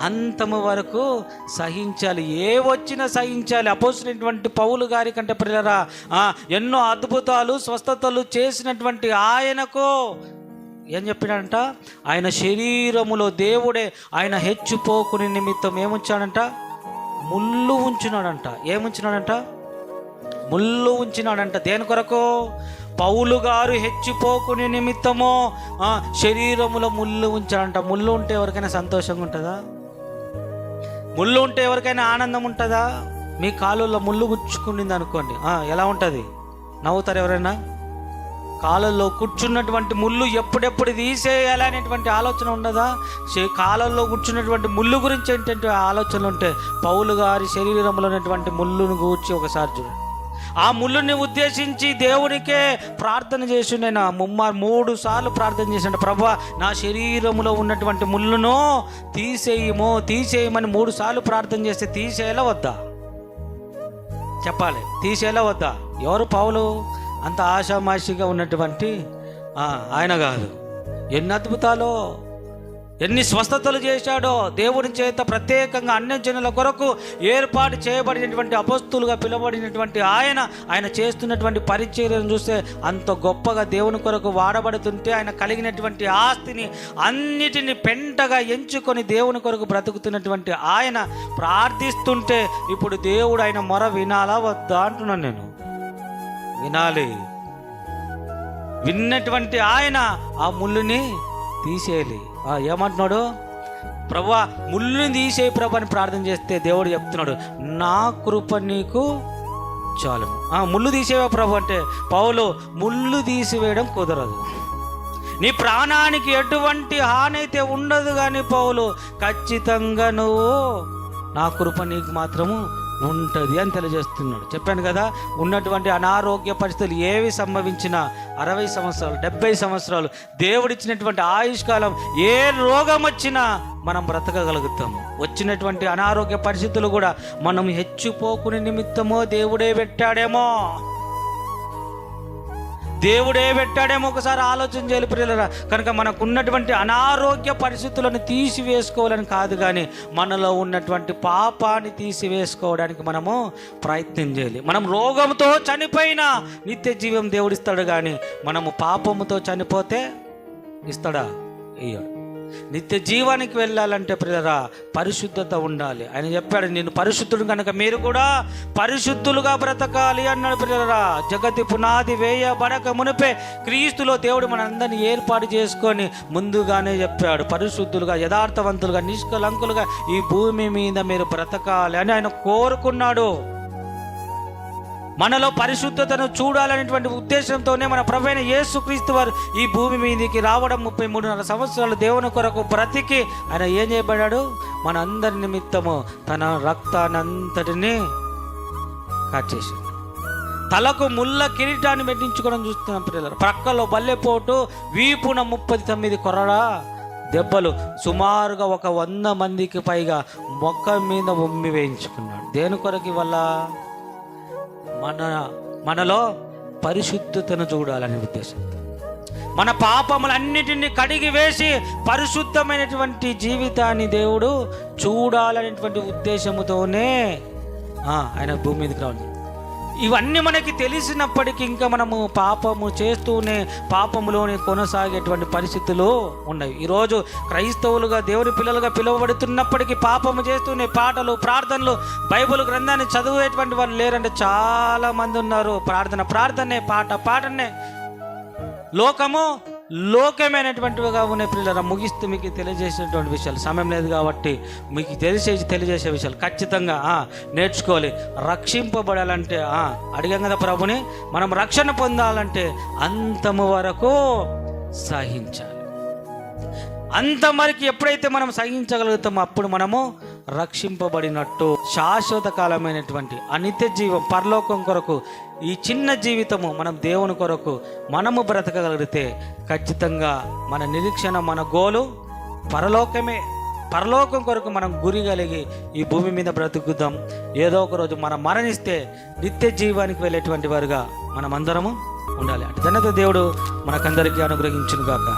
అంతము వరకు సహించాలి. ఏ వచ్చినా సహించాలి. అపోస్తలుడైనటువంటి పౌలు గారి కంటే ప్రియులారా, ఎన్నో అద్భుతాలు స్వస్థతలు చేసినటువంటి ఆయనకు ఏం చెప్పినాడంట? ఆయన శరీరములో దేవుడే ఆయన హెచ్చిపోకుని నిమిత్తం ఏముంచాడంట? ముళ్ళు ఉంచినాడంట. ఏముంచినాడంట? ముళ్ళు ఉంచినాడంట. దేని కొరకు? పౌలు గారు హెచ్చిపోకుని నిమిత్తము శరీరములో ముళ్ళు ఉంచాడంట. ముళ్ళు ఉంటే ఎవరికైనా సంతోషంగా ఉంటుందా? ముళ్ళు ఉంటే ఎవరికైనా ఆనందం ఉంటుందా? మీ కాలుల్లో ముళ్ళు గుచ్చుకునింది అనుకోండి, ఎలా ఉంటుంది? నవ్వుతారు ఎవరైనా? కాళ్ళల్లో కూర్చున్నటువంటి ముళ్ళు ఎప్పుడెప్పుడు తీసేయాలనేటువంటి ఆలోచన ఉండదా? కాళ్ళల్లో కూర్చున్నటువంటి ముళ్ళు గురించి ఏంటంటే ఆలోచనలు ఉంటే పౌలు గారి శరీరంలో ఉన్నటువంటి ముళ్ళును కూర్చి ఒకసారి చూడండి. ఆ ముళ్ళుని ఉద్దేశించి దేవునికే ప్రార్థన చేసి నేను 3 సార్లు ప్రార్థన చేశాను. ప్రభువా, నా శరీరంలో ఉన్నటువంటి ముళ్ళును తీసేయమని 3 సార్లు ప్రార్థన చేస్తే తీసేయాలా వద్దా? చెప్పాలి. తీసేయాలా వద్దా? ఎవరు? పౌలు. అంత ఆషామాషిగా ఉన్నటువంటి ఆయన కాదు. ఎన్ని అద్భుతాలో, ఎన్ని స్వస్థతలు చేశాడో. దేవుని చేత ప్రత్యేకంగా అన్యజనుల కొరకు ఏర్పాటు చేయబడినటువంటి అపోస్తులుగా పిలువబడినటువంటి ఆయన చేస్తున్నటువంటి పరిచర్యను చూస్తే అంత గొప్పగా దేవుని కొరకు వాడబడుతుంటే, ఆయన కలిగినటువంటి ఆస్తిని అన్నిటిని పెంటగా ఎంచుకొని దేవుని కొరకు బ్రతుకుతున్నటువంటి ఆయన ప్రార్థిస్తుంటే ఇప్పుడు దేవుడు ఆయన మొర వినాలా వద్దా అంటున్నాను నేను. వినాలి. విన్నటువంటి ఆయన ఆ ముళ్ళుని తీసేయాలి. ఏమంటున్నాడు? ప్రభువా, ముళ్ళుని తీసేయి ప్రభు అని ప్రార్థన చేస్తే దేవుడు చెప్తున్నాడు, నా కృప నీకు చాలు. ముళ్ళు తీసేవా ప్రభు అంటే, పౌలు ముళ్ళు తీసివేయడం కుదరదు. నీ ప్రాణానికి ఎటువంటి హాని అయితే ఉండదు, కానీ పౌలు ఖచ్చితంగా నువ్వు నా కృప నీకు మాత్రము ఉంటుంది అని తెలియజేస్తున్నాడు. చెప్పాను కదా, ఉన్నటువంటి అనారోగ్య పరిస్థితులు ఏవి సంభవించినా 60 సంవత్సరాలు 70 సంవత్సరాలు దేవుడిచ్చినటువంటి ఆయుష్కాలం, ఏ రోగం వచ్చినా మనం బ్రతకగలుగుతాము. వచ్చినటువంటి అనారోగ్య పరిస్థితులు కూడా మనం హెచ్చిపోకుని నిమిత్తమో దేవుడే పెట్టాడేమో ఒకసారి ఆలోచన చేయాలి ప్రియులారా. కనుక మనకు ఉన్నటువంటి అనారోగ్య పరిస్థితులను తీసివేసుకోవాలని కాదు, కానీ మనలో ఉన్నటువంటి పాపాన్ని తీసివేసుకోవడానికి మనము ప్రయత్నం చేయాలి. మనం రోగంతో చనిపోయినా నిత్య జీవం దేవుడిస్తాడు, కానీ మనము పాపముతో చనిపోతే ఇస్తాడా? ఇయ్యడు. నిత్య జీవానికి వెళ్ళాలంటే ప్రియులారా పరిశుద్ధత ఉండాలి. ఆయన చెప్పాడు, నేను పరిశుద్ధుడు కనుక మీరు కూడా పరిశుద్ధులుగా బ్రతకాలి అన్నాడు. ప్రియులారా, జగతి పునాది వేయబడక మునిపే క్రీస్తులో దేవుడు మనందరినీ ఏర్పాటు చేసుకొని ముందుగానే చెప్పాడు, పరిశుద్ధులుగా, యథార్థవంతులుగా, నిష్కలంకులుగా ఈ భూమి మీద మీరు బ్రతకాలి అని ఆయన కోరుకున్నాడు. మనలో పరిశుద్ధతను చూడాలనేటువంటి ఉద్దేశంతోనే మన ప్రభువైన యేసుక్రీస్తు వారు ఈ భూమి మీదకి రావడం, 33.5 సంవత్సరాలు దేవుని కొరకు బ్రతికి ఆయన ఏం చేయబడ్డాడు? మన అందరి నిమిత్తము తన రక్తానంతటిని కాచేసి తలకు ముళ్ళ కిరీటాన్ని పెట్టించుకోవడం చూస్తున్నాం పిల్లలు. ప్రక్కలో బల్లెపోటు, వీపున 39 కొరడా దెబ్బలు, సుమారుగా 100 మందికి పైగా మొక్క మీద ఉమ్మి వేయించుకున్నాడు. దేని కొరకు? వల్ల మనలో పరిశుద్ధతను చూడాలనే ఉద్దేశంతో, మన పాపములన్నిటిని కడిగి వేసి పరిశుద్ధమైనటువంటి జీవితాన్ని దేవుడు చూడాలనేటువంటి ఉద్దేశముతోనే ఆయన భూమి మీదకి రావాలి. ఇవన్నీ మనకి తెలిసినప్పటికీ ఇంకా మనము పాపము చేస్తూనే పాపములోనే కొనసాగేటువంటి పరిస్థితులు ఉన్నాయి. ఈరోజు క్రైస్తవులుగా దేవుని పిల్లలుగా పిలువబడుతున్నప్పటికీ పాపము చేస్తూనే పాటలు, ప్రార్థనలు, బైబిల్ గ్రంథాన్ని చదివేటువంటి వాళ్ళు లేరంటే చాలా మంది ఉన్నారు. ప్రార్థనే, పాటనే. లోకమైనటువంటివిగా ఉన్న పిల్లల ముగిస్తూ మీకు తెలియజేసినటువంటి విషయాలు, సమయం లేదు కాబట్టి మీకు తెలియజేసే విషయాలు ఖచ్చితంగా నేర్చుకోవాలి. రక్షింపబడాలంటే అడిగాం కదా ప్రభుని, మనం రక్షణ పొందాలంటే అంతము వరకు సహించాలి. అంతవరకు ఎప్పుడైతే మనం సహించగలుగుతామో అప్పుడు మనము రక్షింపబడినట్టు. శాశ్వత కాలమైనటువంటి అనిత్య జీవం, పరలోకం కొరకు ఈ చిన్న జీవితము మనం దేవుని కొరకు మనము బ్రతకగలిగితే ఖచ్చితంగా మన నిరీక్షణ, మన గోలు పరలోకమే. పరలోకం కొరకు మనం గురి కలిగి ఈ భూమి మీద బ్రతుకుదాం. ఏదో ఒక రోజు మనం మరణిస్తే నిత్య జీవానికి వెళ్ళేటువంటి వారుగా మనం అందరము ఉండాలి. అటు ధన్యత దేవుడు మనకందరికీ అనుగ్రహించును గాక.